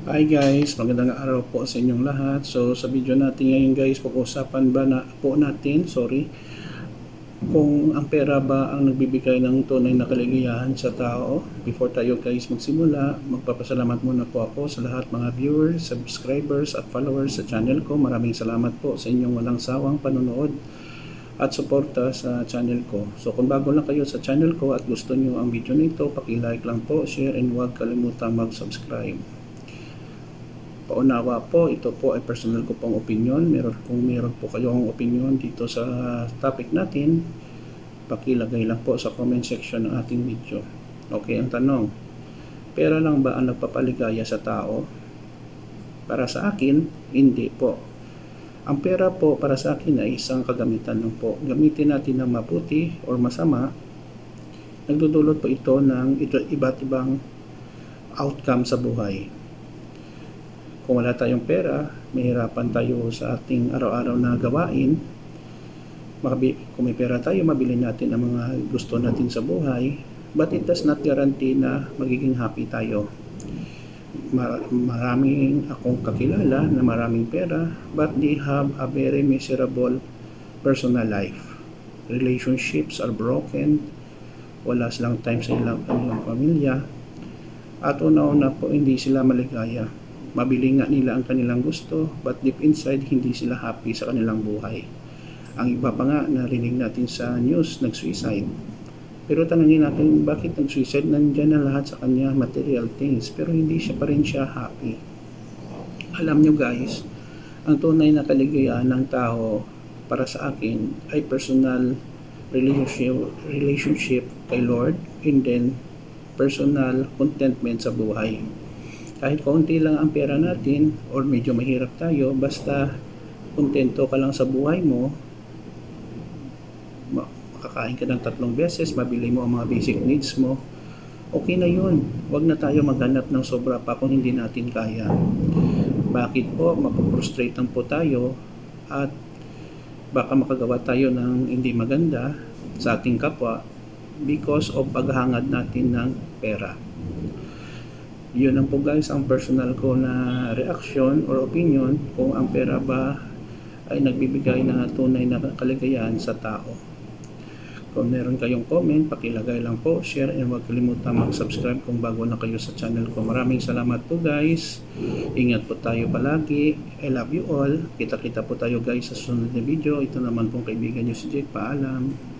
Hi guys, magandang araw po sa inyong lahat. So sa video natin ngayon guys, pag-usapan ba na po natin, kung ang pera ba ang nagbibigay ng tunay na kaligayahan sa tao. Before tayo guys magsimula, magpapasalamat muna po ako sa lahat mga viewers, subscribers at followers sa channel ko. Maraming salamat po sa inyong walang sawang panonood at suporta sa channel ko. So kung bago lang kayo sa channel ko at gusto nyo ang video nito, paki-like lang po, share, and huwag kalimutang mag-subscribe. Paunawa po, ito po ay personal ko pong opinion. Kung meron po kayong opinion dito sa topic natin, pakilagay lang po sa comment section ng ating video. Okay, ang tanong, pera lang ba ang nagpapaligaya sa tao? Para sa akin, hindi po. Ang pera po para sa akin ay isang kagamitan lang po. Gamitin natin ng mabuti or masama, nagdudulot po ito ng iba't ibang outcome sa buhay. Kung wala tayong pera, mahirapan tayo sa ating araw-araw na gawain. Kung may pera tayo, mabili natin ang mga gusto natin sa buhay, but it does not guarantee na magiging happy tayo. Maraming akong kakilala na maraming pera, but they have a very miserable personal life. Relationships are broken, wala silang time sa kanilang pamilya, at una-una po hindi sila maligaya. Mabili nga nila ang kanilang gusto, but deep inside hindi sila happy sa kanilang buhay. Ang iba pa nga narinig natin sa news, nag-suicide. Pero tanungin natin, bakit nag-suicide? Nandyan na lahat sa kanya material things, pero hindi siya pa rin siya happy. Alam nyo guys, ang tunay na kaligayahan ng tao para sa akin ay personal relationship kay Lord, and then personal contentment sa buhay. Kahit kaunti lang ang pera natin or medyo mahirap tayo, basta kontento ka lang sa buhay mo, makakain ka ng 3 beses, mabili mo ang mga basic needs mo, okay na yun. Huwag na tayo maghanap ng sobra pa kung hindi natin kaya. Bakit po? Mapuprostrate lang po tayo at baka makagawa tayo ng hindi maganda sa ating kapwa because of paghangad natin ng pera. Yun lang po guys ang personal ko na reaction or opinion kung ang pera ba ay nagbibigay ng tunay na kaligayahan sa tao. Kung meron kayong comment, pakilagay lang po, share, and huwag kalimutan mag-subscribe kung bago na kayo sa channel ko. Maraming salamat po guys. Ingat po tayo palagi. I love you all. Kita-kita po tayo guys sa susunod na video. Ito naman pong kaibigan nyo si Jake. Paalam.